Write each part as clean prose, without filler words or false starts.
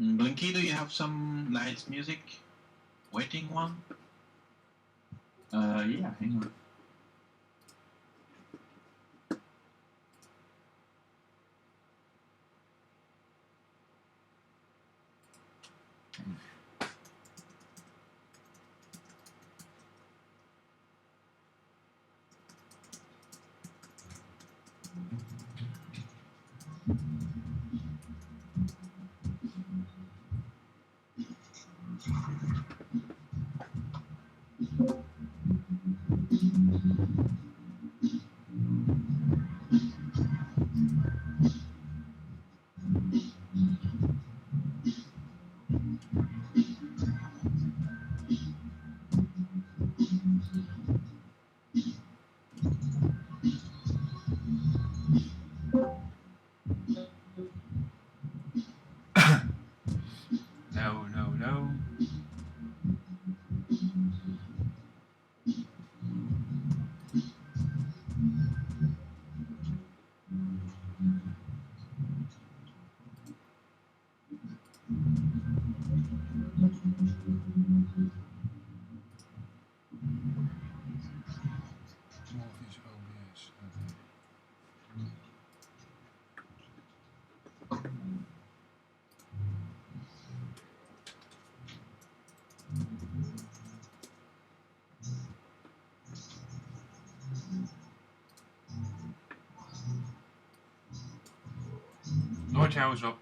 Blinky, do you have some nice music? Waiting one? Yeah, hang on. No, no, no. Morpheus OBS. Okay. Noordje, hou eens op.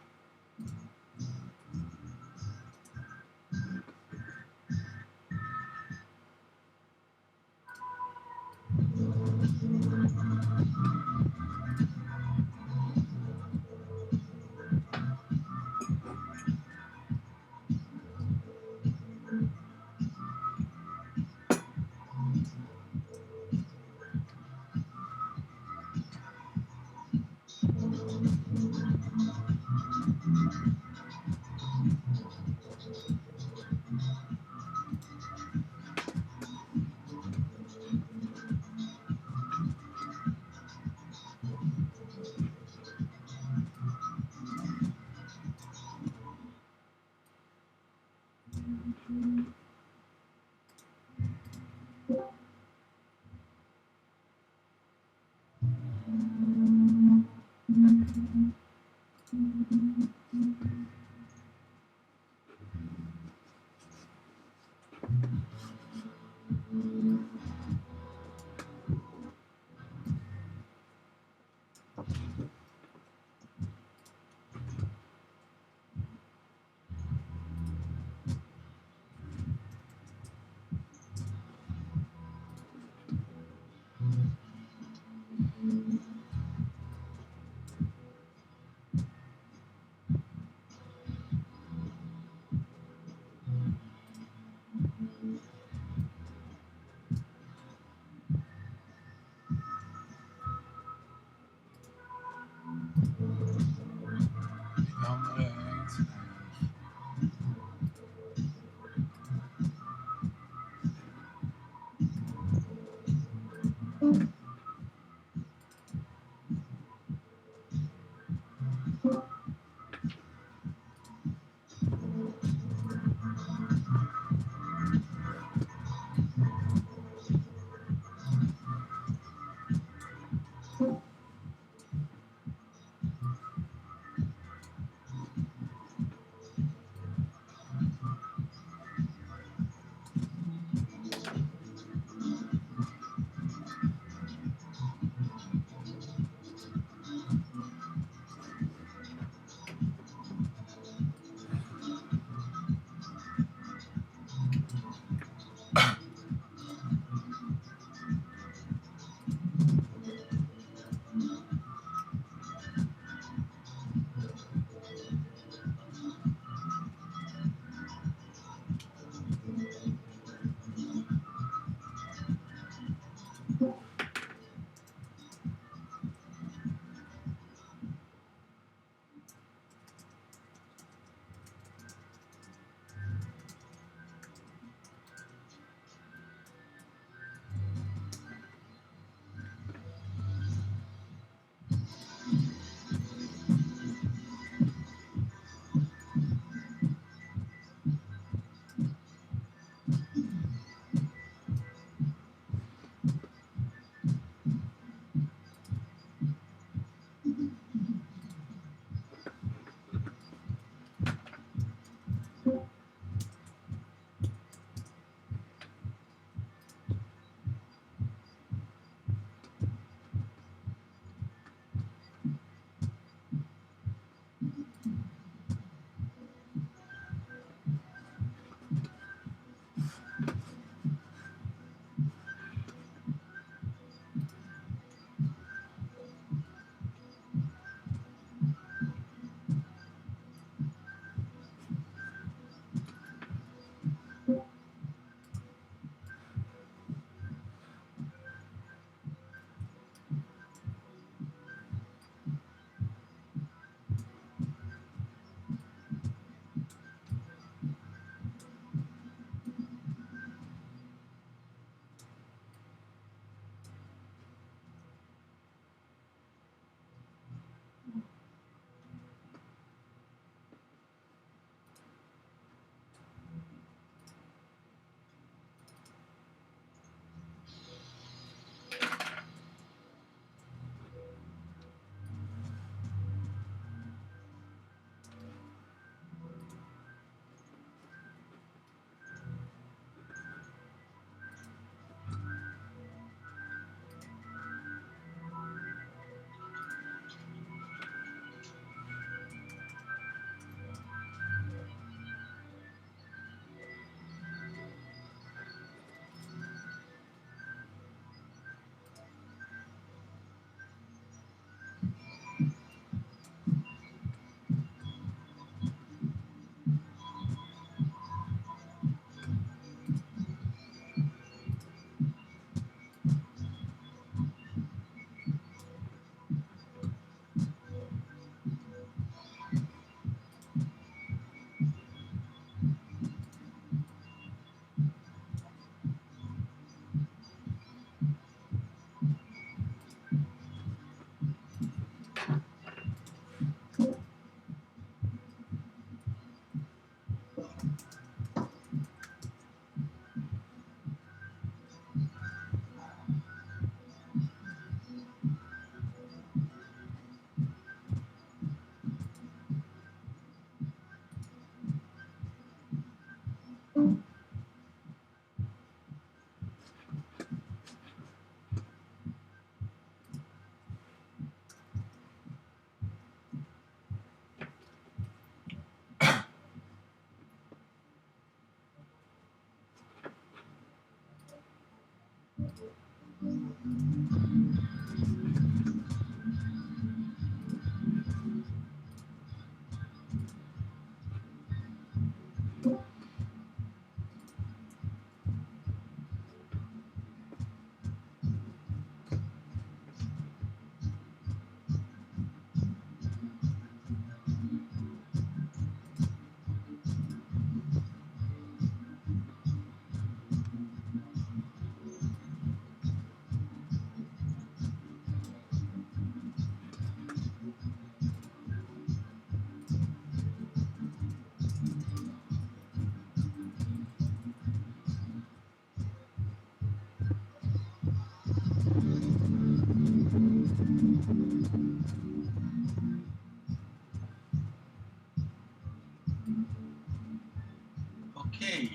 Okay.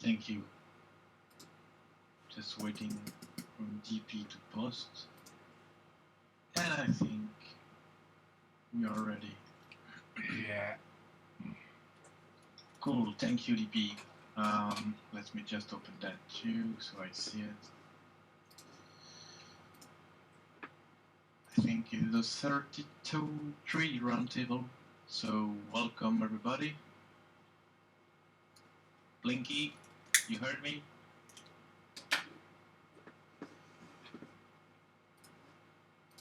Thank you. Just waiting for DP to post. And I think we are ready. Yeah. Cool, thank you, DP. Let me just open that too so I see it. I think it is a 32-3 roundtable. So welcome everybody. Blinky, you heard me?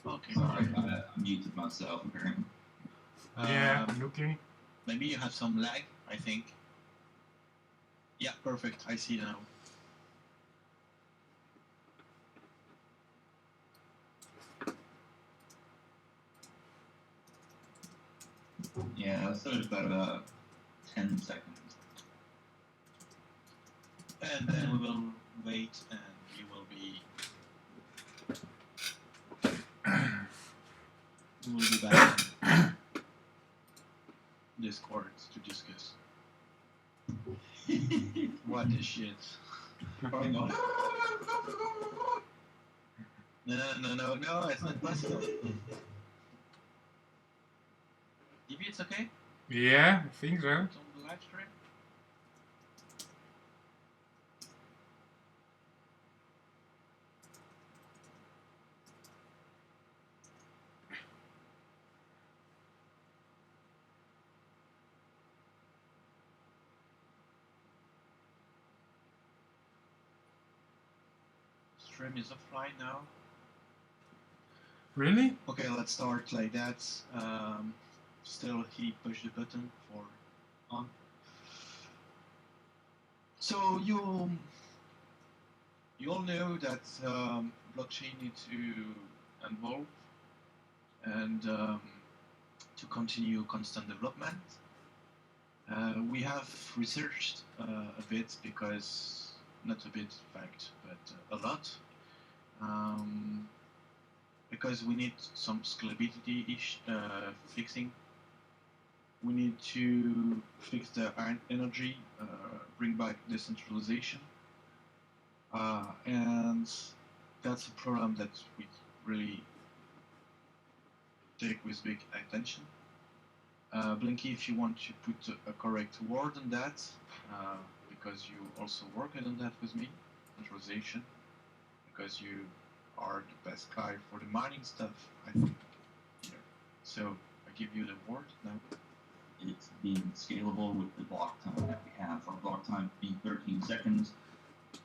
Okay. Sorry, I muted myself apparently. Yeah, okay. Maybe you have some lag, I think. Yeah, perfect. I see now. Yeah, so it's about 10 seconds. And then we will wait and you will be... we will be back in Discord to discuss. What the shit? Probably not. No, it's not possible. DB, it's okay? Yeah, I think so. It's on the live stream? Stream is offline now. Really? Okay, let's start like that. Still, he pushed the button for on. So you all know that blockchain needs to evolve and to continue constant development. We have researched a bit because, not a bit, in fact, but a lot. Because we need some scalability fixing. We need to fix the energy, bring back decentralization. And that's a problem that we really take with big attention. Blinky, if you want to put a correct word on that, because you also worked on that with me, centralization, because you are the best guy for the mining stuff, I think. Yeah. So I give you the word now. It's being scalable with the block time that we have. Our block time being 13 seconds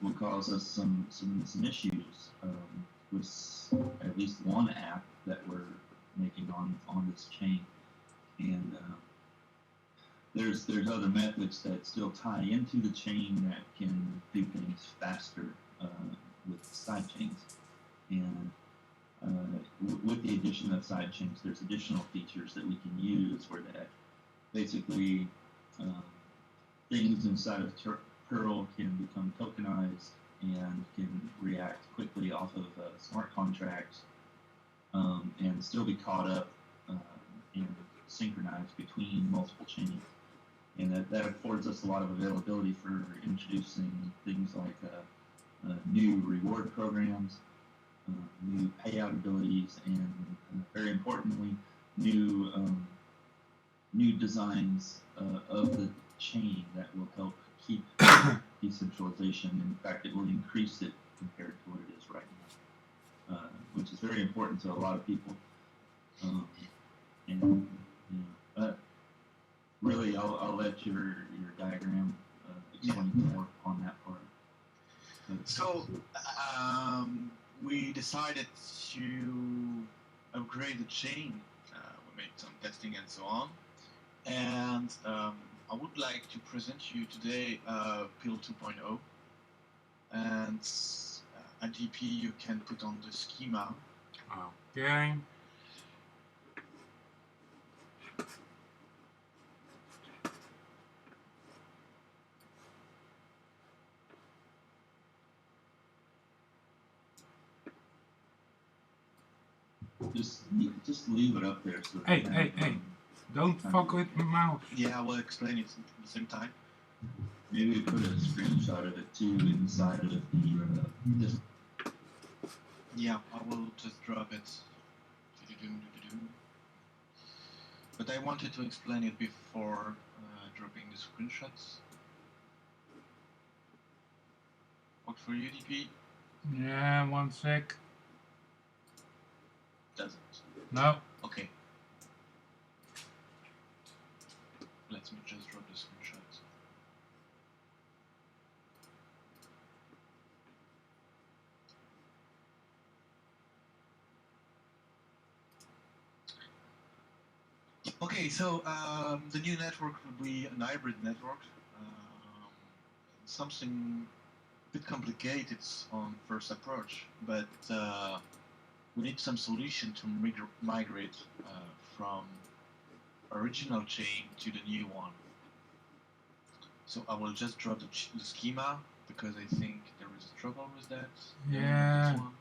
will cause us some issues with at least one app that we're making on this chain. And there's other methods that still tie into the chain that can do things faster with side chains. And with the addition of side chains, there's additional features that we can use where that basically things inside of Pirl can become tokenized and can react quickly off of smart contracts and still be caught up and synchronized between multiple chains. And that affords us a lot of availability for introducing things like new reward programs, new payout abilities, and very importantly, new designs of the chain that will help keep decentralization. In fact, it will increase it compared to what it is right now, which is very important to a lot of people. And really, I'll let your diagram explain more on that part. So we decided to upgrade the chain. We made some testing and so on. And I would like to present you today Pirl 2.0. And at DP you can put on the schema. Okay. Just leave it up there. So Hey. Don't fuck with my mouse. Yeah, I will explain it at the same time. Maybe put a screenshot of it too inside of the. Yeah, I will just drop it. But I wanted to explain it before dropping the screenshots. Work for you, DP? Yeah, 1 sec. Doesn't. No. Okay. Let me just drop the screenshots. Okay, so the new network will be an hybrid network. Something a bit complicated on first approach, but we need some solution to migrate from original chain to the new one. So I will just drop the schema because I think there is a trouble with that. Yeah. This one.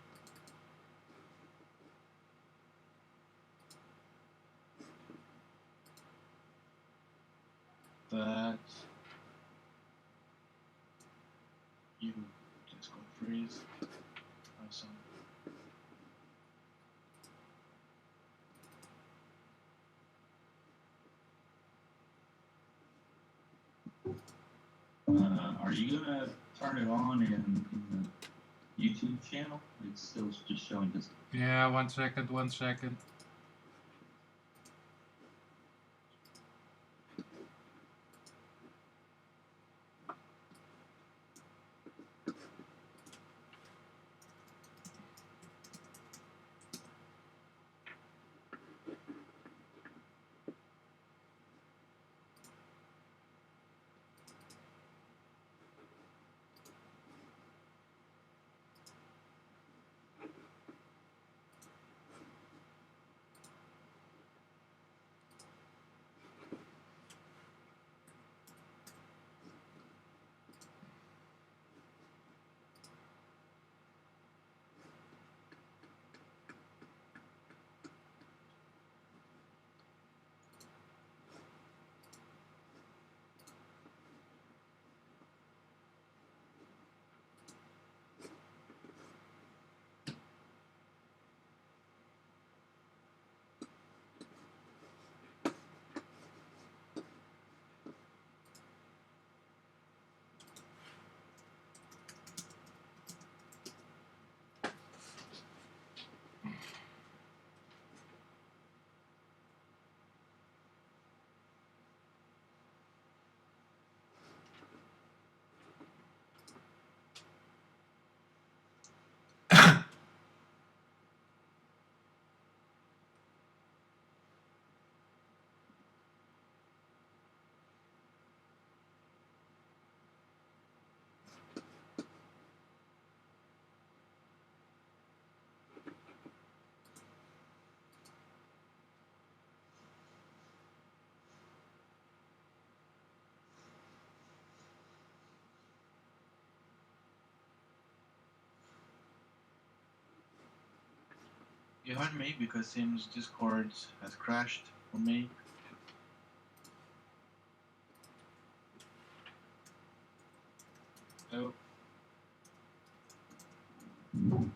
But you just go freeze. Awesome. Are you gonna turn it on in the YouTube channel? It's still just showing this. Yeah, 1 second, 1 second. You heard me because Sim's Discord has crashed for me. Oh.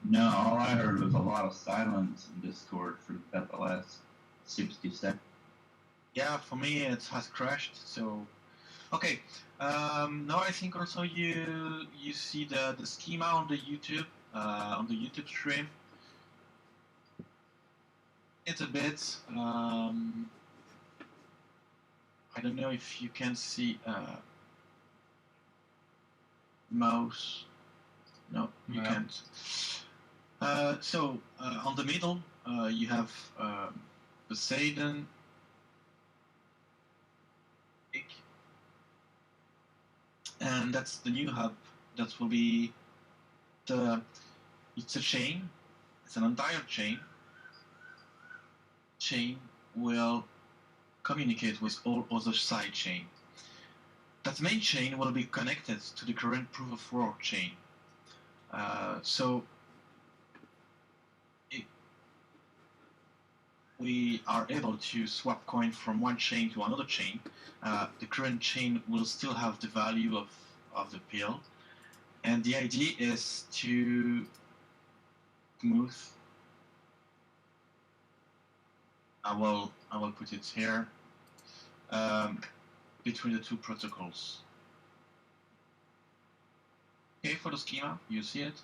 No, all I heard was a lot of silence in Discord for about the last 60 seconds. Yeah, for me it has crashed, so Okay. Now I think also you see the schema on the YouTube stream. It's a bit. I don't know if you can see mouse. No, you No. can't. So on the middle, you have Poseidon, and that's the new hub. That will be it's a chain. It's an entire chain. Chain will communicate with all other side chain. That main chain will be connected to the current proof of work chain. So we are able to swap coin from one chain to another chain. The current chain will still have the value of the Pirl. And the idea is to smooth. I will put it here between the two protocols. Okay, for the schema, you see it.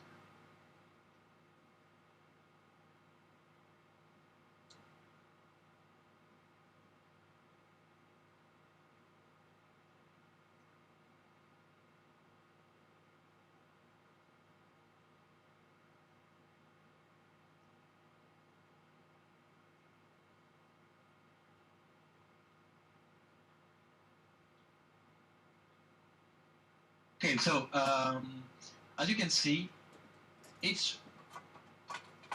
Okay, so as you can see,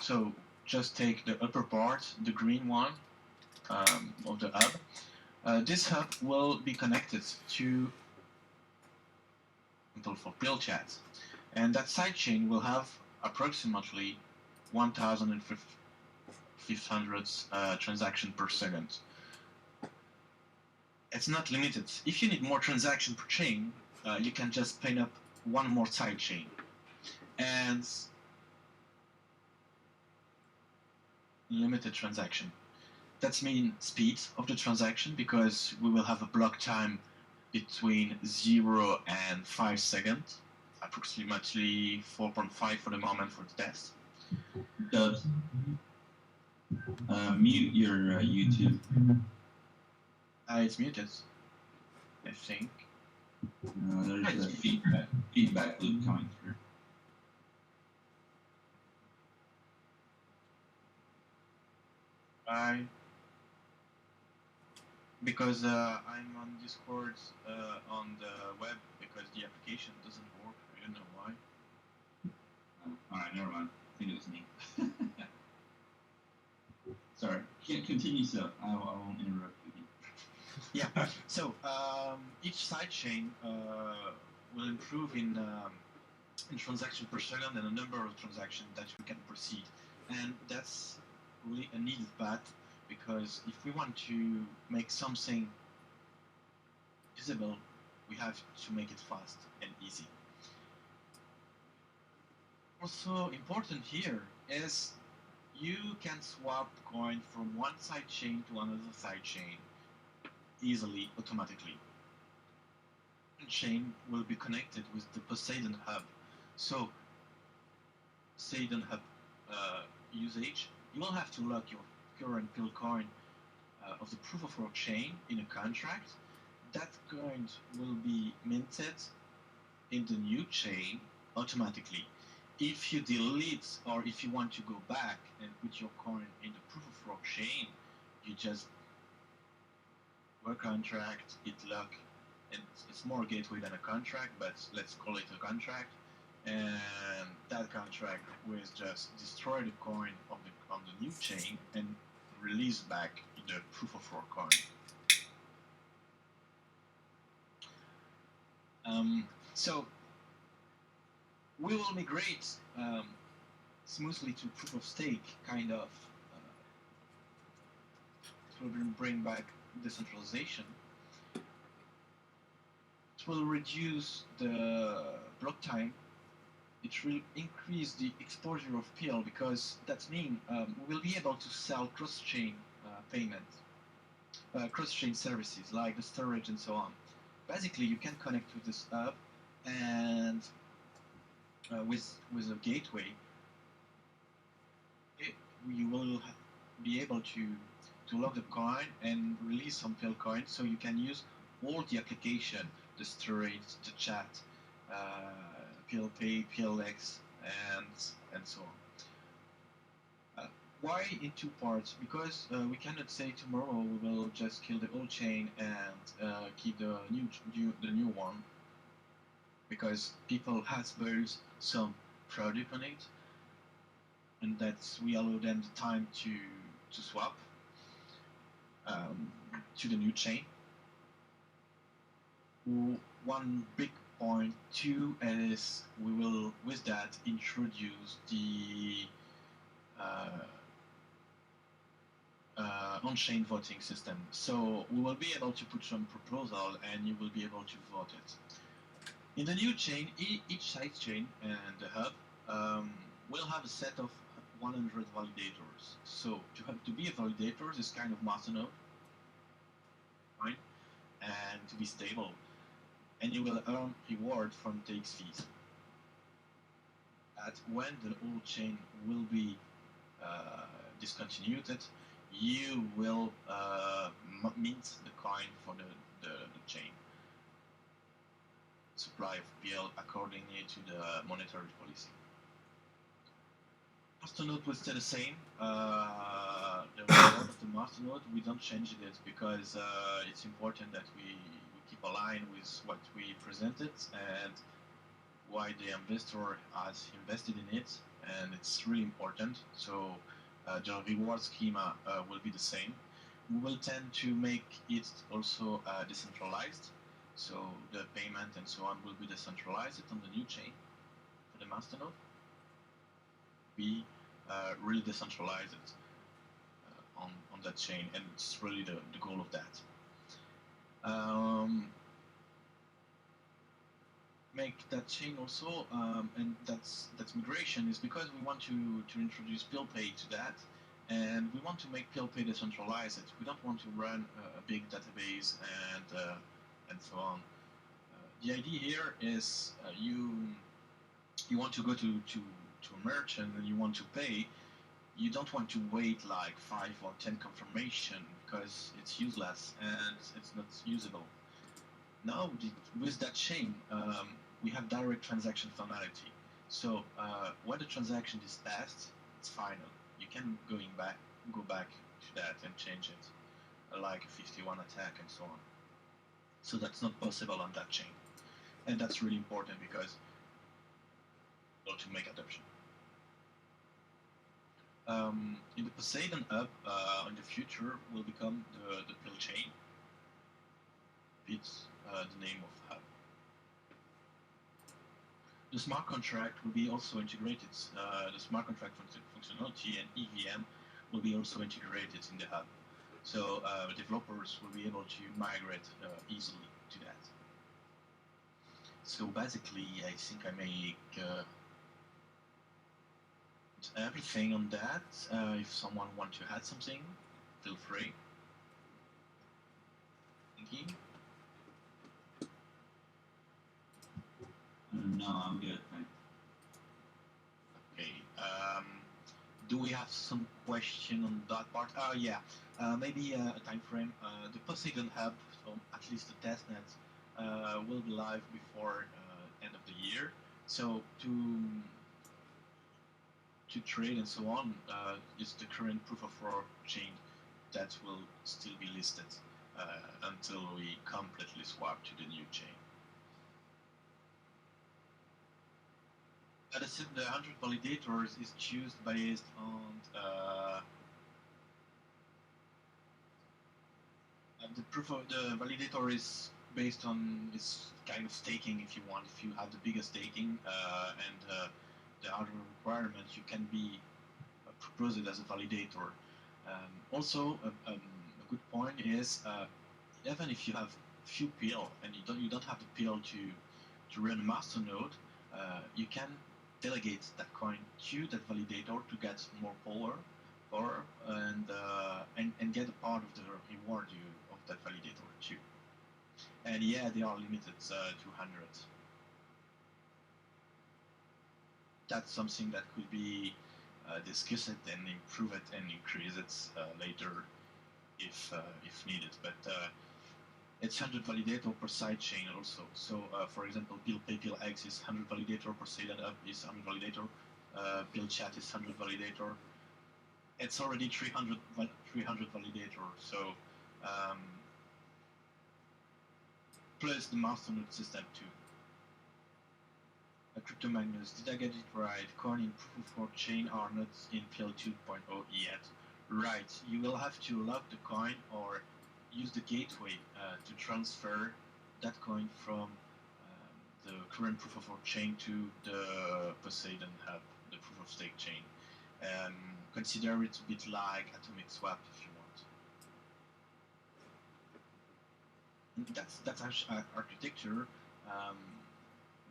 so just take the upper part, the green one of the hub. This hub will be connected to for Pirl chat, and that sidechain will have approximately 1,500 transactions per second. It's not limited. If you need more transaction per chain, you can just spin up one more side chain. And limited transaction. That means speed of the transaction, because we will have a block time between 0 and 5 seconds, approximately 4.5 for the moment for the test. Dubs, mute your YouTube. It's muted, I think. There's a feedback loop coming through. Because I'm on Discord on the web, because the application doesn't work. I don't know why. Alright, never mind. I think it was me. Sorry. Continue, so I won't interrupt you again. Yeah. So each sidechain will improve in transaction per second and the number of transactions that we can proceed, and that's really a needed path, because if we want to make something visible, we have to make it fast and easy. Also important here is you can swap coin from one side chain to another side chain easily, automatically. One chain will be connected with the Poseidon hub. So Poseidon hub usage, you will have to lock your current Pirl coin of the proof of work chain in a contract. That coin will be minted in the new chain automatically. If you delete, or if you want to go back and put your coin in the proof of work chain, you just work contract, it lock, and it's more gateway than a contract, but let's call it a contract. And that contract will just destroy the coin on the new chain and release back the proof of work coin. So we will migrate smoothly to proof of stake, kind of. It will bring back decentralization. It will reduce the block time. It will increase the exposure of Pirl, because that means we will be able to sell cross-chain payments, cross-chain services like the storage and so on. basically you can connect with this hub, and with a gateway, you will be able to log the coin and release some Pirl coins, so you can use all the application, the storage, the chat, Pirl Pay, PLX, and so on. Why in two parts? Because we cannot say tomorrow we will just kill the old chain and keep the new one, because people has built some product on it, and that's we allow them the time to swap to the new chain. One big point too is we will with that introduce the on-chain voting system. So we will be able to put some proposal and you will be able to vote it. In the new chain, each side chain and the hub will have a set of 100 validators. So to be a validator, this kind of masternode, right? And to be stable. And you will earn reward from takes fees. At when the old chain will be discontinued, you will mint the coin for the chain. Supply of Pirl accordingly to the monetary policy. Masternode will stay the same. The reward of the masternode, we don't change it because it's important that we keep aligned with what we presented and why the investor has invested in it, and it's really important. So the reward schema will be the same. We will tend to make it also decentralized, so the payment and so on will be decentralized on the new chain for the masternode. We really decentralize it on that chain, and it's really the goal of that. Make that chain also, and that's migration is because we want to introduce Pirl Pay to that, and we want to make Pirl Pay decentralized. We don't want to run a big database and so on. The idea here is you want to go to a merchant and you want to pay. You don't want to wait like 5 or 10 confirmation because it's useless and it's not usable. Now with that chain, we have direct transaction finality. So when the transaction is passed, it's final. You can go back to that and change it, like a 51 attack and so on. So that's not possible on that chain, and that's really important because to make adoption. In the Poseidon hub, in the future, will become the Pirl chain. It's the name of hub. The smart contract will be also integrated. The smart contract functionality and EVM will be also integrated in the hub. So developers will be able to migrate easily to that. So basically, I think I make everything on that. If someone wants to add something, feel free. Thank you. No, I'm good. Thanks. Okay. Do we have some question on that part? Oh yeah. Maybe a time frame. The Poseidon hub, so at least the testnet, will be live before end of the year. So to trade and so on, is the current proof of work chain that will still be listed until we completely swap to the new chain. The 100 validators is chosen based on the proof of the validator is based on this kind of staking, if you want. If you have the biggest staking and the other requirements, you can be proposed as a validator. Also, a good point is even if you have few Pirl and you don't have the Pirl to run a masternode, you can delegate that coin to that validator to get more power and get a part of the reward of that validator too. And yeah, they are limited to 100. That's something that could be discussed and improve it and increase it later if needed. But it's 100 validator per side chain also. So for example, Pirl Pay Pirl X is 100 validator, per side and up is 100 validator, Pirl Chat is 100 validator. It's already 300 validator. So plus the masternode system too. Crypto Magnus, did I get it right? Coin in proof of work chain are not in Pirl 2.0 yet. Right, you will have to lock the coin or use the gateway to transfer that coin from the current proof of work chain to the Poseidon hub, the proof of stake chain. Consider it a bit like atomic swap if you want. That's architecture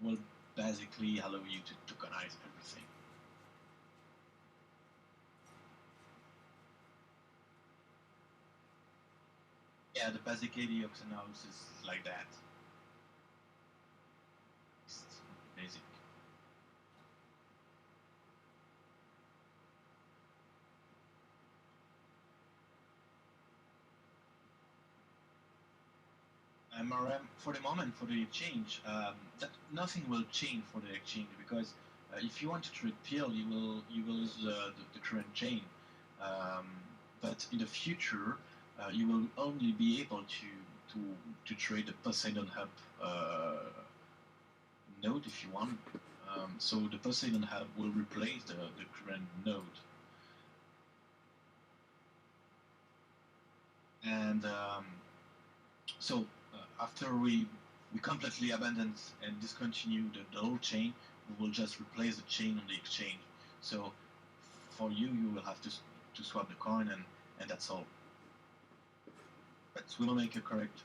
will basically allow you to tokenize everything. Yeah, the basic ADX analysis is like that. It's basic. MRM for the moment for the exchange, that nothing will change for the exchange because if you want to trade Pirl, you will use the current chain, but in the future you will only be able to trade the Poseidon hub node if you want. So the Poseidon hub will replace the current node, and so after we completely abandon and discontinue the old chain, we will just replace the chain on the exchange. So for you will have to swap the coin and that's all. But we will make a correct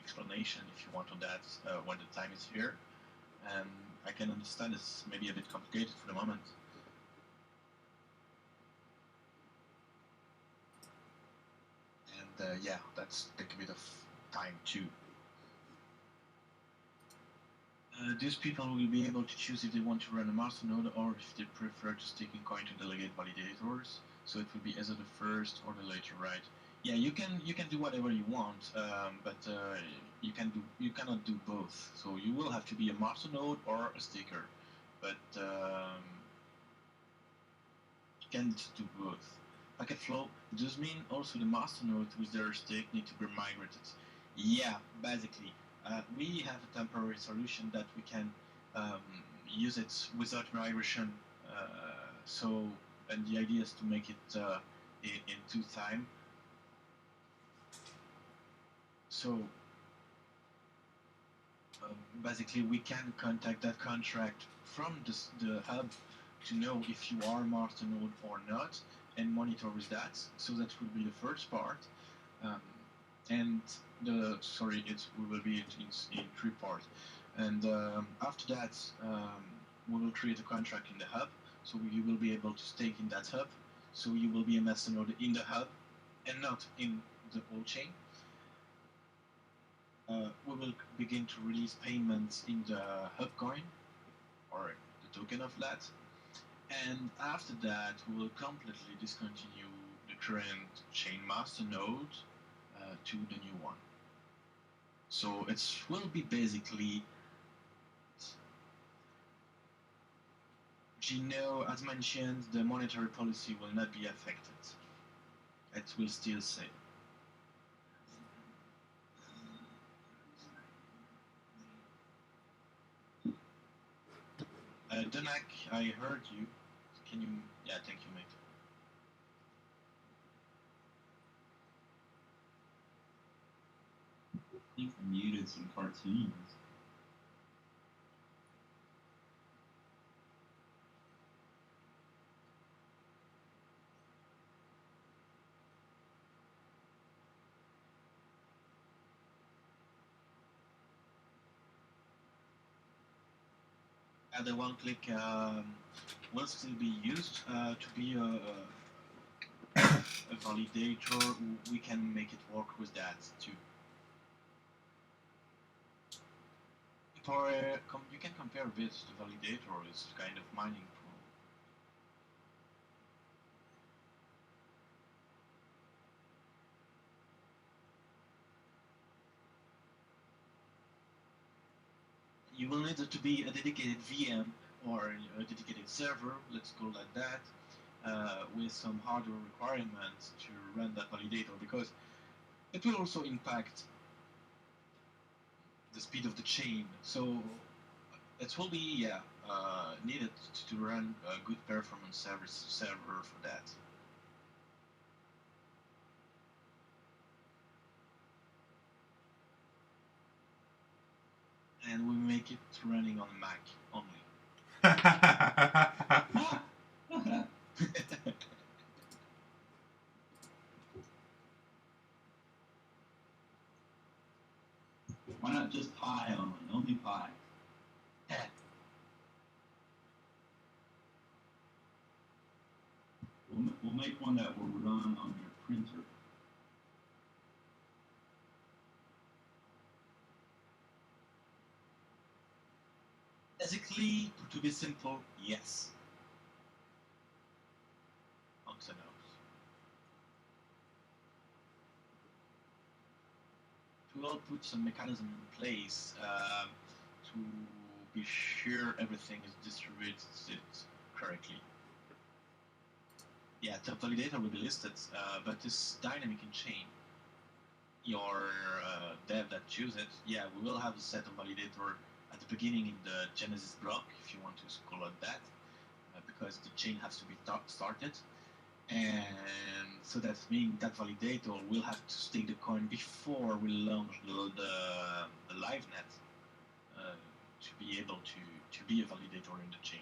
explanation if you want on that when the time is here. And I can understand it's maybe a bit complicated for the moment. And yeah, that's take a bit of time too. These people will be able to choose if they want to run a masternode or if they prefer to stake in coin to delegate validators. So it will be either the first or the later, right? Yeah, you can do whatever you want, but you cannot do both. So you will have to be a masternode or a staker, but you can't do both. Packet flow does mean also the masternode with their stake need to be migrated. Yeah, basically. We have a temporary solution that we can use it without migration. And the idea is to make it in 2 time. So basically, we can contact that contract from the hub to know if you are a masternode or not, and monitor with that. So that would be the first part. And we will be in 3 parts. And after that, we will create a contract in the hub, so you will be able to stake in that hub. So you will be a masternode in the hub and not in the whole chain. We will begin to release payments in the hub coin or the token of that. And after that, we will completely discontinue the current chain masternode to the new one. So it will be basically, as mentioned, the monetary policy will not be affected. It will still stay. Donak, I heard you. Can you? Yeah, thank you, mate. I think I muted some cartoons. The one click will still be used to be a validator. We can make it work with that too. you can compare a bit. The validator is kind of mining pool. You will need it to be a dedicated VM or a dedicated server, let's call it that, with some hardware requirements to run that validator, because it will also impact the speed of the chain. So it will be needed to run a good performance server for that. And we make it running on Mac only. Why not just Pi only Pi? We'll make one that will run on your printer. Basically, to be simple, yes. Onto nose. We will put some mechanism in place to be sure everything is distributed correctly. Yeah, the validator will be listed, but it's dynamic in chain. Your dev that chooses it, yeah, we will have a set of validator at the beginning in the Genesis block, if you want to call it that, because the chain has to be started. And so that means that validator will have to stake the coin before we launch the live net to be able to be a validator in the chain.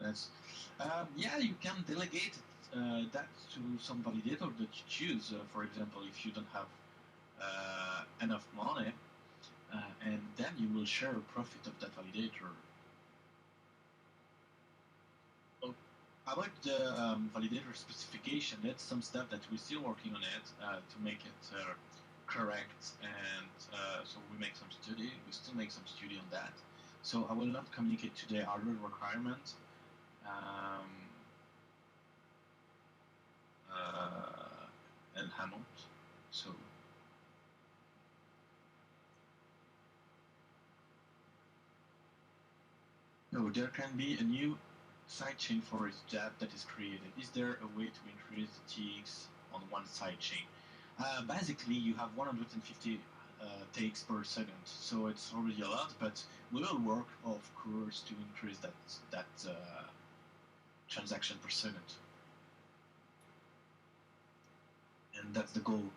That's yeah, you can delegate that to some validator that you choose. For example, if you don't have enough money, and then you will share a profit of that validator. So about the validator specification, that's some stuff that we're still working on it to make it correct, and so we make some study. We still make some study on that. So I will not communicate today hardware requirements. And Hammond. So there can be a new sidechain for each tab that is created. Is there a way to increase the TX on one sidechain? Basically, you have 150 takes per second, so it's already a lot. But we will work, of course, to increase that transaction per second, and that's the goal.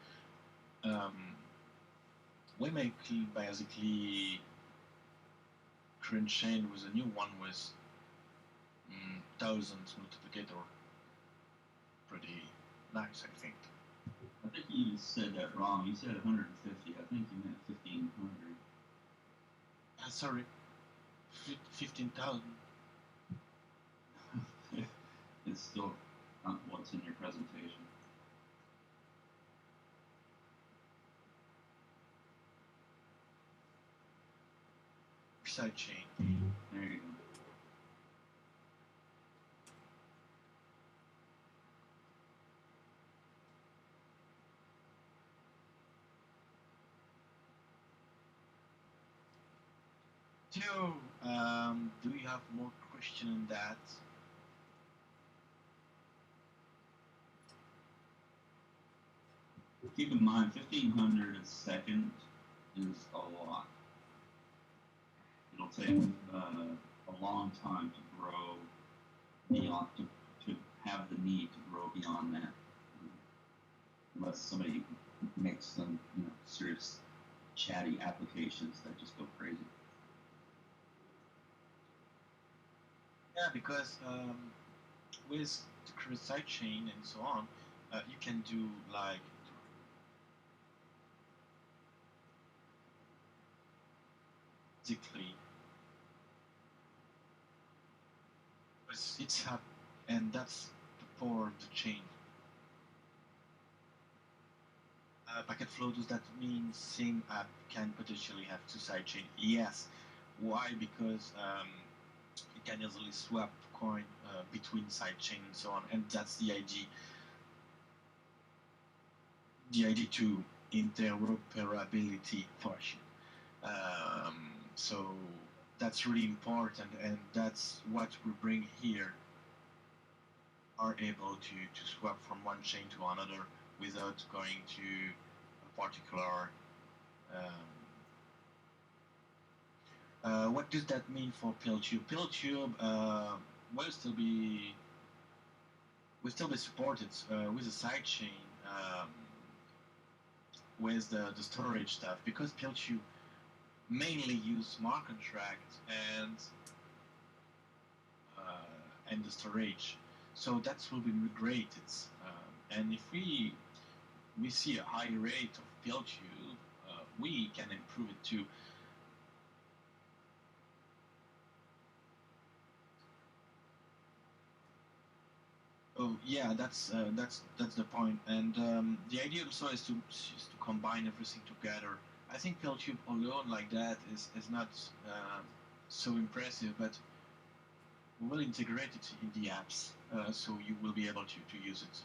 We make basically current chain with a new one with 1,000 multiplicator. Pretty nice, I think. I think you said that wrong. You said 150. I think you meant 1,500. Sorry, 15,000. It's still not what's in your presentation. Sidechain. There you go. So, do you have more question on that? Keep in mind, 1,500 a second is a lot. It'll take a long time to grow beyond, to have the need to grow beyond that. Unless somebody makes some serious chatty applications that just go crazy. Yeah, because with the current sidechain and so on, you can do like basically it's hub, and that's the power of the chain. Packet flow, does that mean same app can potentially have two sidechain? Yes. Why? Because it can easily swap coin between sidechain and so on, and that's the idea. The idea to interoperability function. So that's really important, and that's what we bring here. Are able to swap from one chain to another without going to a particular. What does that mean for PillTube? PillTube will still be supported with a sidechain with the storage stuff, because PillTube mainly use smart contract and the storage. So that will be migrated. And if we see a high rate of PillTube, we can improve it too. Oh yeah, that's the point. And the idea also is to combine everything together. I think PillTube alone like that is not so impressive, but we will integrate it in the apps, so you will be able to use it.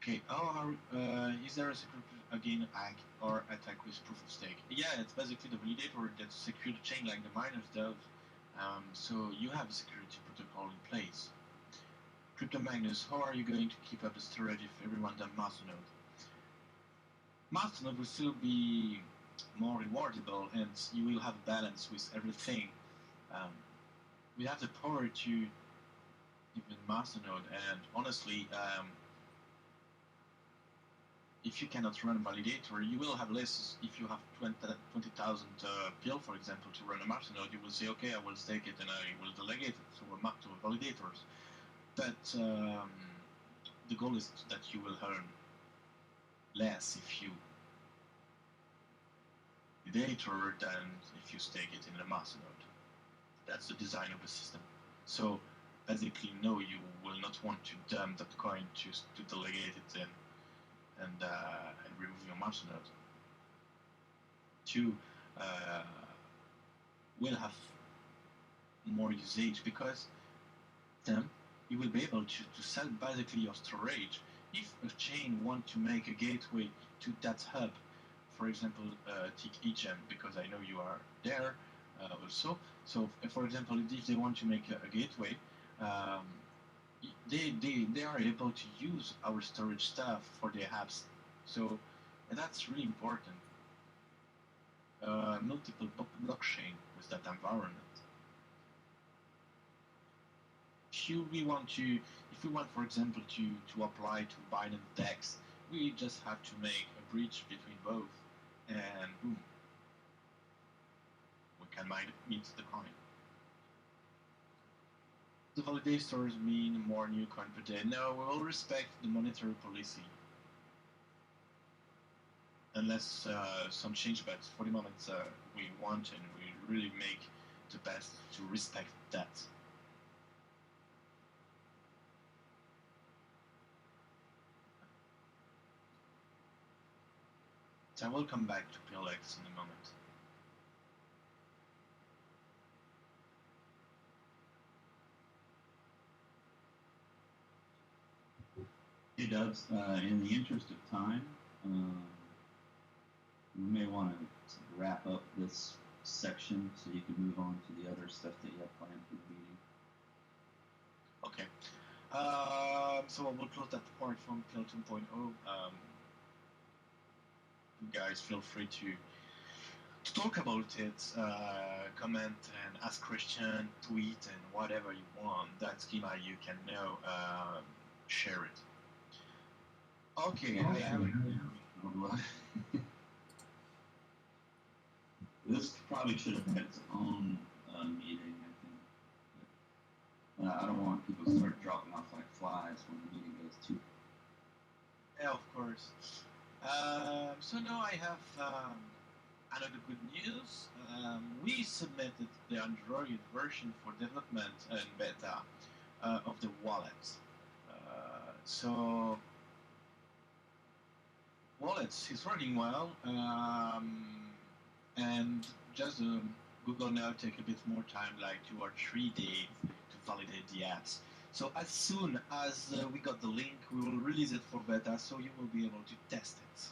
Okay, is there a secret again or attack with proof of stake? Yeah, it's basically the validator that secure the chain like the miners do. So you have a security protocol in place. Crypto Magnus, how are you going to keep up the storage if everyone does Masternode? Masternode will still be more rewardable, and you will have balance with everything. We have the power to even Masternode, and honestly, if you cannot run a validator, you will have less. If you have 20,000 Pirl, for example, to run a Masternode, you will say, okay, I will stake it and I will delegate it to validators. But the goal is that you will earn less if you validator than if you stake it in a Masternode. That's the design of the system. So basically, no, you will not want to dump that coin to delegate it and remove your Masternode. Two, will have more usage, because then you will be able to sell basically your storage. If a chain want to make a gateway to that hub, for example, take eGem, because I know you are there also. So, for example, if they want to make a gateway, they are able to use our storage stuff for their apps. So that's really important. Multiple blockchain with that environment. If we want, for example, to apply to Binance DEX, we just have to make a bridge between both, and boom, we can mint the coin. The validators mean more new coin per day. No, we will respect the monetary policy, unless some change, but for the moment we want, and we really make the best to respect that. So I will come back to PLX in a moment. Hey Dubs, in the interest of time, we may want to wrap up this section so you can move on to the other stuff that you have planned for the meeting. Okay. So I will close that part from Pirl 2.0. You guys feel free to talk about it, comment and ask question, tweet, and whatever you want. That schema you can now share it. Okay, I have it. This probably should have had its own meeting, I think. I don't want people to start dropping off like flies when the meeting goes too. Yeah, of course. So now I have another good news, we submitted the Android version for development and beta of the wallet. So wallets is running well, and just Google now take a bit more time, like 2 or 3 days, to validate the apps. So as soon as we got the link, we will release it for beta, so you will be able to test it.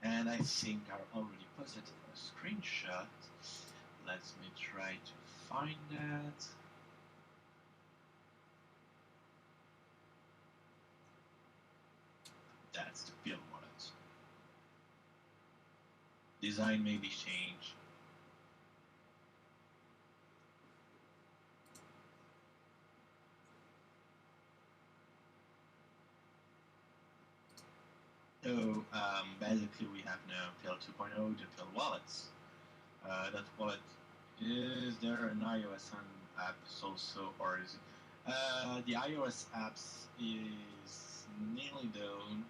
And I think I already posted a screenshot. Let me try to find that. That's the Pirl wallet. Design may be changed. So basically we have now Pirl 2.0, the Pirl wallets. That wallet is there an iOS apps also, or is it? The iOS apps is nearly done,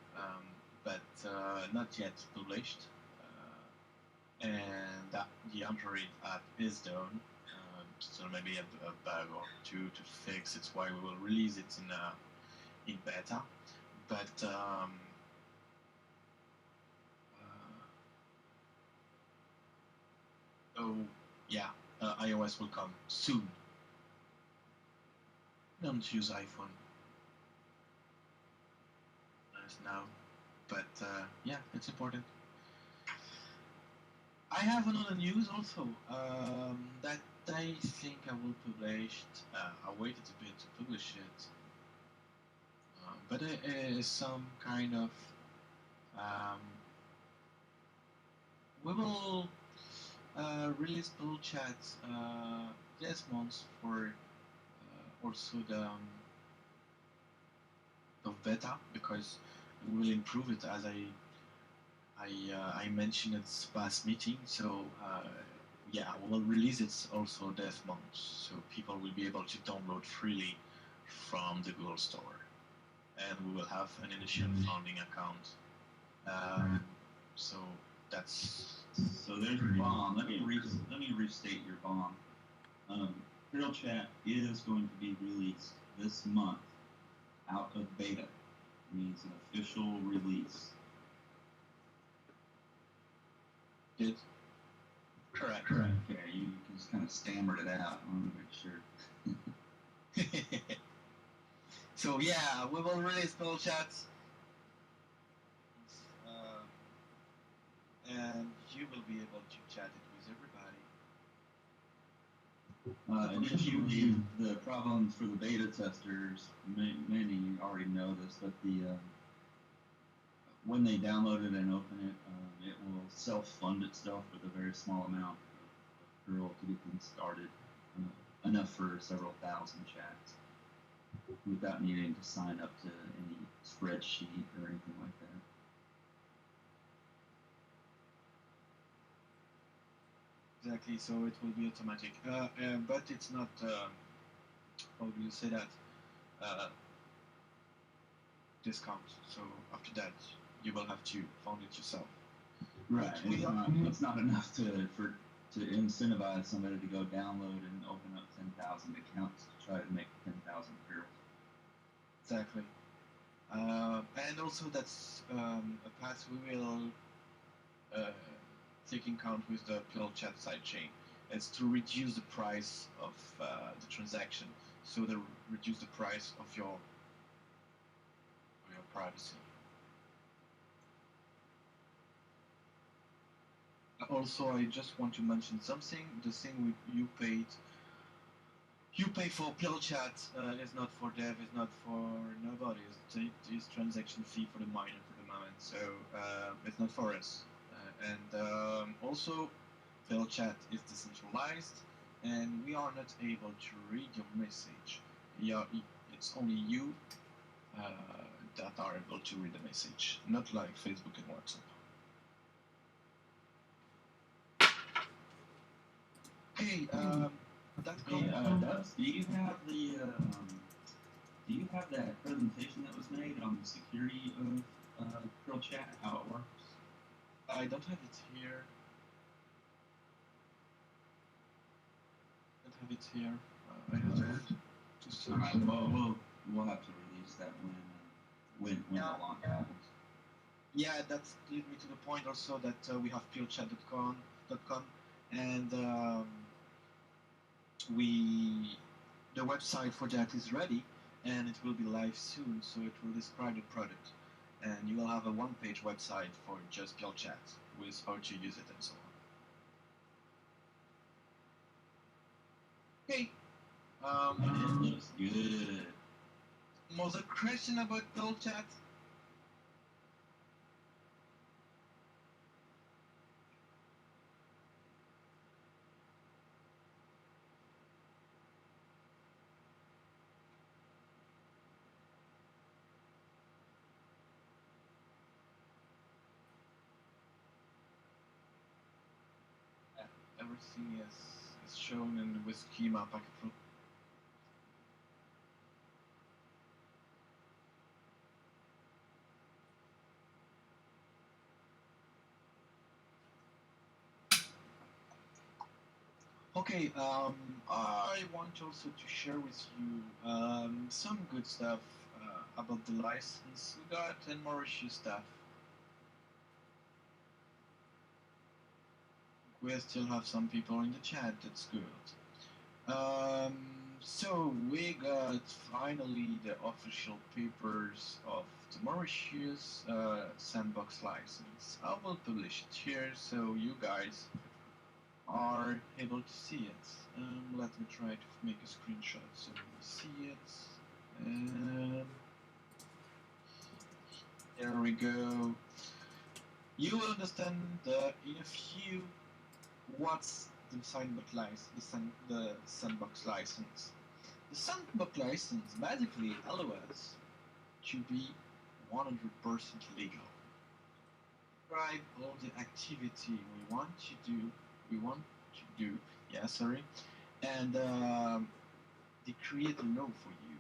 but not yet published. And the Android app is done. So maybe a bug or two to fix. It's why we will release it in beta. But oh yeah, iOS will come soon. Don't use iPhone as now, but yeah, it's important. I have another news also that I think I will publish. I waited a bit to publish it, but it is some kind of we will release Blue Chat this month for also the beta, because we will improve it as I mentioned its past meeting. So yeah, we will release it also this month, so people will be able to download freely from the Google Store, and we will have an initial founding account. So that's So there's your bomb. Let me restate your bomb. Pirl Chat is going to be released this month out of beta. It means an official release. it. Correct. Okay, you just kind of stammered it out. I want to make sure. So yeah, we will release Pirl Chat, and you will be able to chat it with everybody. Initially, the problems for the beta testers, many already know this, but when they download it and open it, it will self-fund itself with a very small amount of Pirl to get things started, enough for several thousand chats, without needing to sign up to any spreadsheet or anything like that. Exactly. So it will be automatic, but it's not. How do you say that? Discount. So after that, you will have to fund it yourself. Right. It's not enough to incentivize somebody to go download and open up 10,000 accounts to try to make 10,000 Pirls. Exactly. And also that's a path we will take in count with the Pirl Chat sidechain. It's to reduce the price of the transaction, so they reduce the price of your privacy. Also, I just want to mention something. The thing you pay for Pirl Chat is not for dev, is not for nobody. It's transaction fee for the miner for the moment. So it's not for us. And also, Pirl Chat is decentralized, and we are not able to read your message. It's only you that are able to read the message, not like Facebook and WhatsApp. Hey, that Hey, Dubs, do you have that presentation that was made on the security of Pirl Chat, how it works? I don't have it here. have it here. I have to search. Alright, well, we'll have to release that when Yeah. the launch happens. Yeah, that's lead me to the point also that we have pirlchat.com, and the website for that is ready, and it will be live soon. So it will describe the product, and you will have a one-page website for just pirlchat with how to use it and so on. Okay. It looks good. More question about pirlchat? Everything is shown in with schema packet. Okay, I want also to share with you some good stuff about the license we got and Mauritius stuff. We still have some people in the chat, that's good. So we got finally the official papers of the Mauritius sandbox license. I will publish it here so you guys are able to see it. Let me try to make a screenshot so you see it. There we go. You will understand in a few what's the sandbox license. The sandbox license. The sandbox license basically allows us to be 100% legal. Describe all the activity we want to do. Yeah, sorry, and they create a law for you.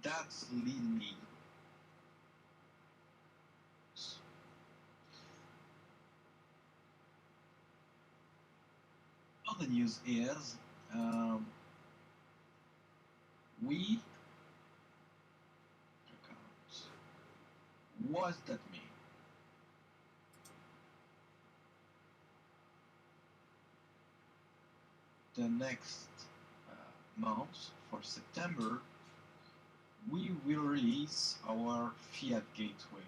That's lead me. Other news is we account. What does that mean? The next month, for September, we will release our fiat gateway.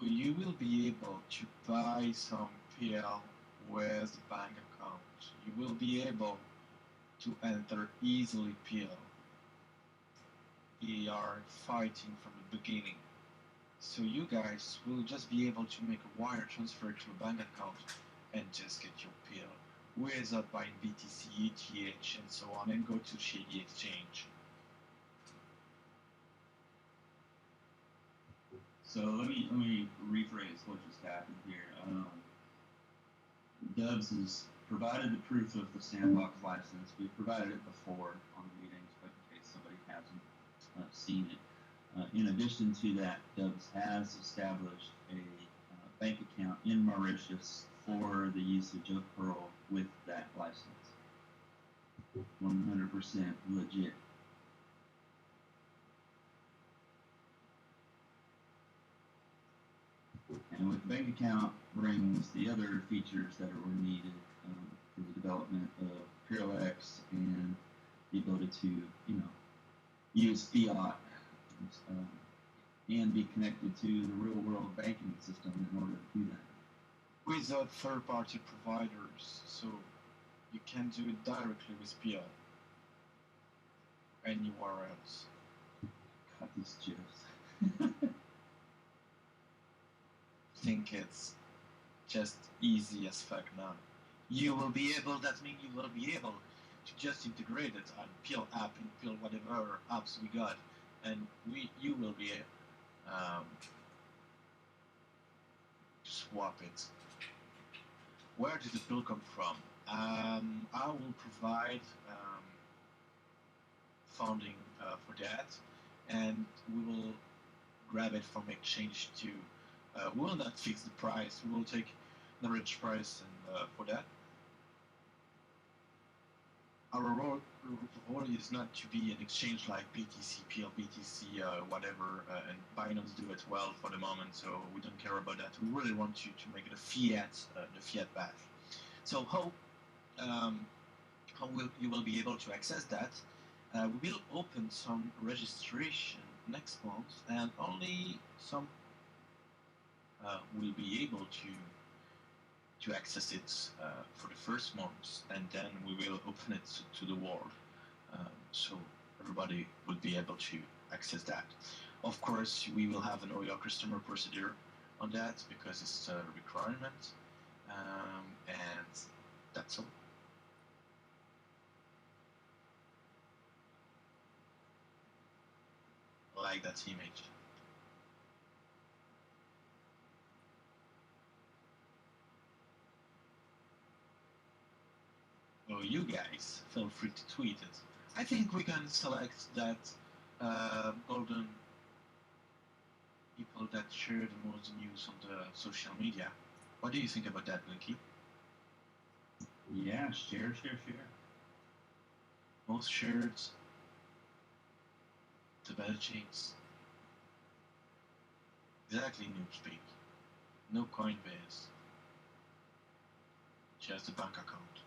You will be able to buy some Pirl with a bank account. You will be able to enter easily Pirl. We are fighting from the beginning. So you guys will just be able to make a wire transfer to a bank account and just get your Pirl without buying BTC, ETH, and so on, and go to Shady Exchange. So let me rephrase what just happened here. Dubs has provided the proof of the sandbox license. We've provided it before on the meetings, but in case somebody hasn't seen it. In addition to that, Dubs has established a bank account in Mauritius for the usage of Pirl with that license. 100% legit. And with the bank account brings the other features that were needed for the development of Pirl-X and the ability to, use fiat and be connected to the real-world banking system in order to do that. Without third-party providers, so you can do it directly with Pirl. Anywhere else. Cut these GIFs. Think it's just easy as fuck now. You will be able, that means you will be able to just integrate it on Pirl app and Pirl whatever apps we got, and you will be swap it. Where did the Pirl come from? I will provide funding for that, and we will grab it from exchange to. We will not fix the price. We will take average price and for that. Our role is not to be an exchange like BTC, PL, BTC, whatever, and Binance do it well for the moment, so we don't care about that. We really want you to make it a the fiat back. So you will be able to access that? We will open some registration next month, and only some will be able to access it for the first month, and then we will open it to the world, so everybody will be able to access that. Of course, we will have an OER customer procedure on that because it's a requirement, and that's all. I like that image. So you guys feel free to tweet it. I think we can select that golden people that share the most news on the social media. What do you think about that, Blinky? Yeah, share. Most shared, the better chance. Exactly, Noobspeak. No Coinbase. Just a bank account.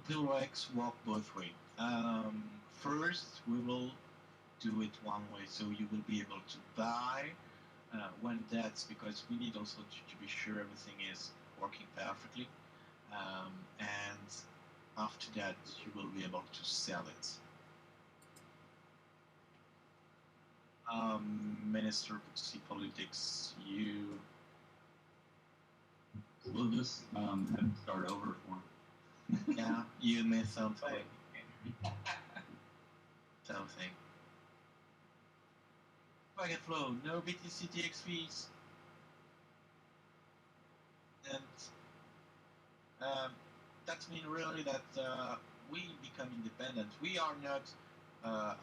PillRx work both ways. First, we will do it one way, so you will be able to buy when that's because we need also to be sure everything is working perfectly, and after that you will be able to sell it. Minister Policy Politics, you We'll just have to start over for him. yeah, you missed something. Something. Packet flow, no BTC TX fees. And that means really that we become independent. We are not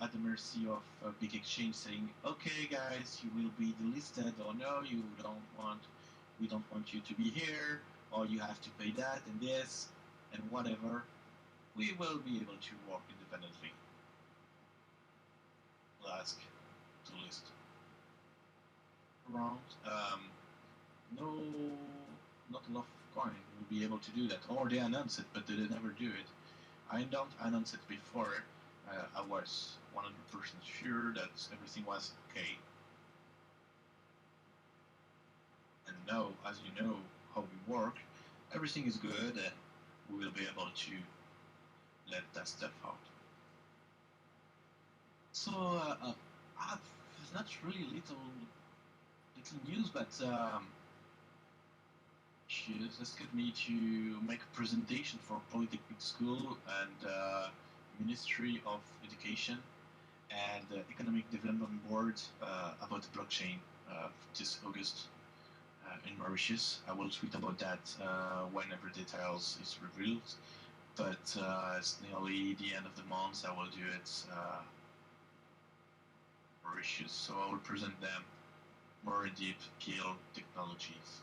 at the mercy of a big exchange saying, okay guys, you will be delisted, or no, we don't want you to be here, or you have to pay that and this and whatever. We will be able to work independently. We'll ask to list around. No, not enough coin will be able to do that, or they announce it, but they never do it. I don't announce it before. I was 100% sure that everything was okay. And now, as you know how we work, everything is good, and we will be able to let that stuff out. So, I've not really little news, but she asked me to make a presentation for Polytechnic School and Ministry of Education and Economic Development Board about the blockchain this August in Mauritius. I will tweet about that whenever details is revealed. But it's nearly the end of the month. I will do it Mauritius, so I will present them more in deep Pirl technologies.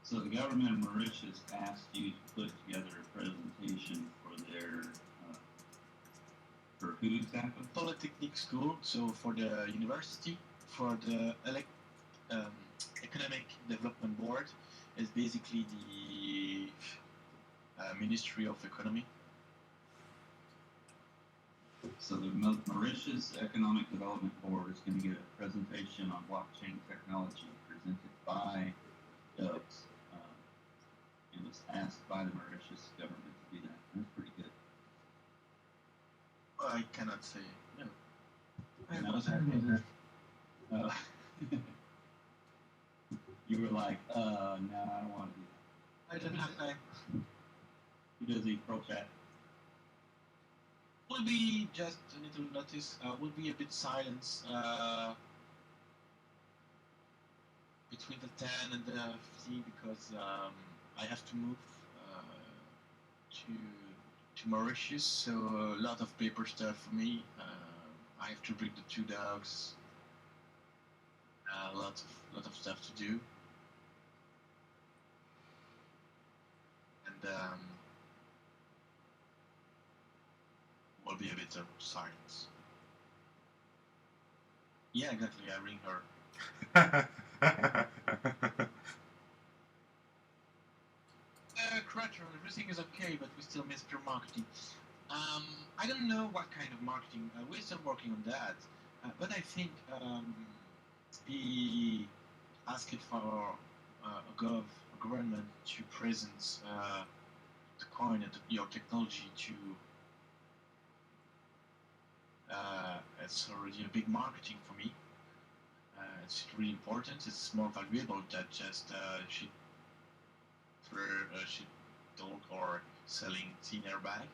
So the government of Mauritius asked you to put together a presentation for their, for who exactly? Polytechnic School, so for the university, for the Economic Development Board, is basically the Ministry of Economy. So the Mauritius Economic Development Board is going to get a presentation on blockchain technology presented by Dubs, and was asked by the Mauritius government to do that. That's pretty good. I cannot say no. And I was you were like, no, I don't want to do that. I don't have time. Who does the pro chat? Will be just a little notice. Will be a bit silence between the 10 and the 50 because I have to move to Mauritius, so a lot of paper stuff for me. I have to bring the 2 dogs. Lot of stuff to do, and will be a bit of silence. Yeah, exactly. I ring her. Crater, everything is okay, but we still miss pure marketing. I don't know what kind of marketing. We're still working on that, but I think he asked for a government to present the coin and your technology to. It's already a big marketing for me. It's really important. It's more valuable than just shit talk or selling thin airbag.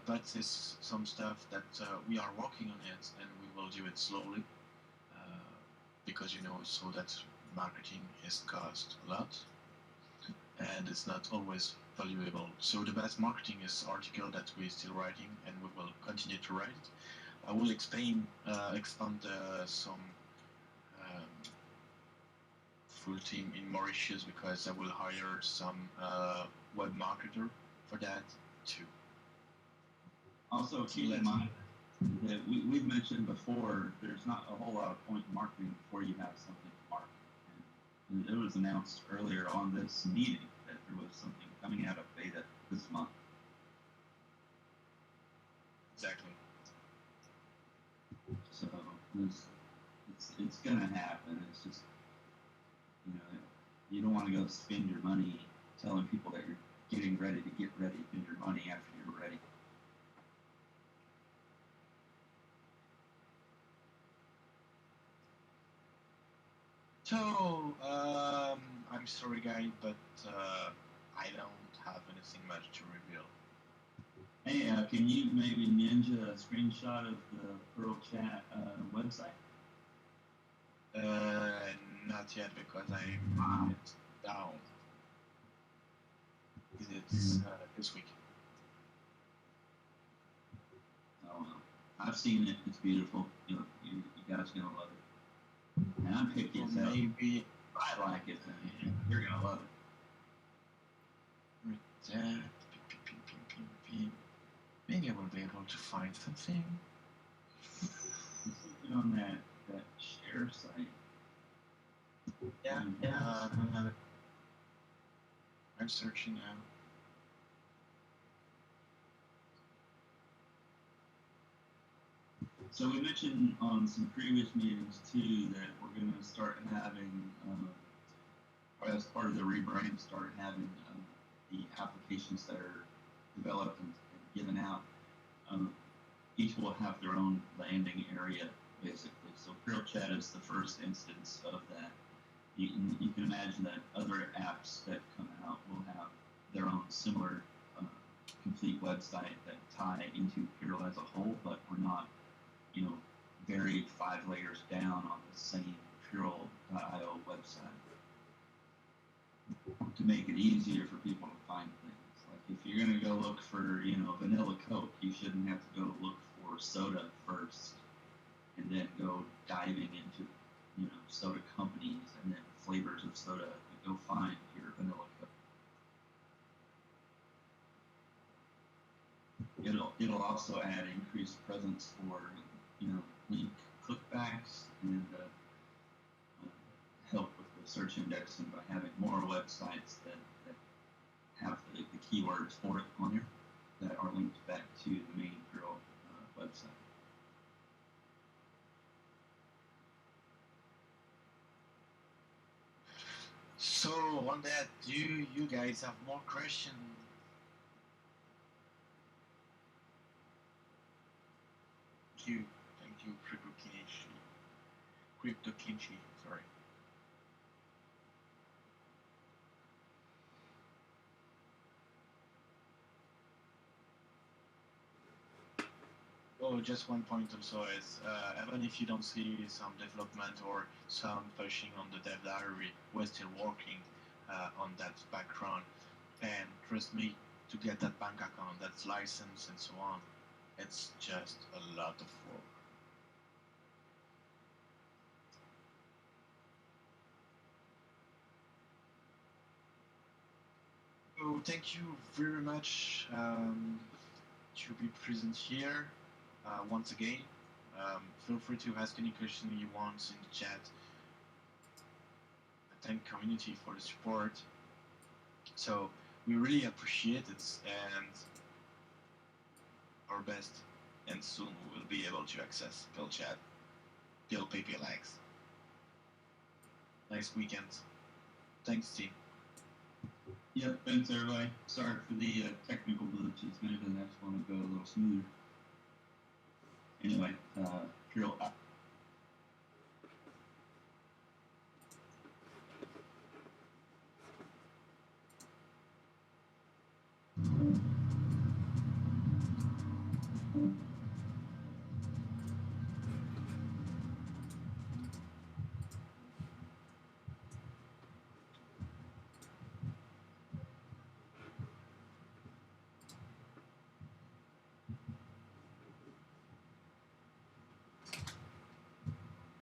But there's some stuff that we are working on it, and we will do it slowly because so that marketing is cost a lot, and it's not always valuable. So the best marketing is article that we're still writing, and we will continue to write. I will expand some full team in Mauritius because I will hire some web marketer for that too. Also, keep in mind that we've mentioned before, there's not a whole lot of point in marketing before you have something to market. And it was announced earlier on this meeting that there was something coming out of beta this month. Exactly. So it's going to happen. It's just, you don't want to go spend your money telling people that you're getting ready to get ready, spend your money after you're ready. So, I'm sorry, guys, but I don't have anything much to reveal. Hey, can you maybe ninja a screenshot of the Pirl Chat website? Not yet because I'm it down. It's this week. Oh, well. I've seen it. It's beautiful. You guys are gonna love it. And I'm picky as hell. Maybe I like it. And you're gonna love it. with that, maybe I will be able to find something. Something on that share site. Yeah. I'm searching now. So we mentioned on some previous meetings too that we're going to start having, as part of the rebrand, start having the applications that are developed and given out. Each will have their own landing area, basically. So Pirl Chat is the first instance of that. You can imagine that other apps that come out will have their own similar complete website that tie into Pirl as a whole, but we're not buried 5 layers down on the same Pirl.io website to make it easier for people to find things. Like if you're going to go look for, vanilla Coke, you shouldn't have to go look for soda first and then go diving into, soda companies and then flavors of soda to go find your vanilla Coke. It'll also add increased presence for, link clickbacks and help with the search indexing by having more websites that have the keywords for it on here that are linked back to the main Pirl website. So on that, do you guys have more questions? Thank you, Crypto Kinchi, sorry. also, just one point also is, even if you don't see some development or some pushing on the dev diary, we're still working on that background. And trust me, to get that bank account, that's license and so on, it's just a lot of work. So thank you very much to be present here once again. Feel free to ask any question you want in the chat. Thank community for the support. So we really appreciate it, and our best. And soon we will be able to access Pirl chat, Pirl PayPal. Nice weekend. Thanks, team. Yep, thanks everybody. Sorry for the technical glitches. Maybe the next one will go a little smoother. Anyway, Pirl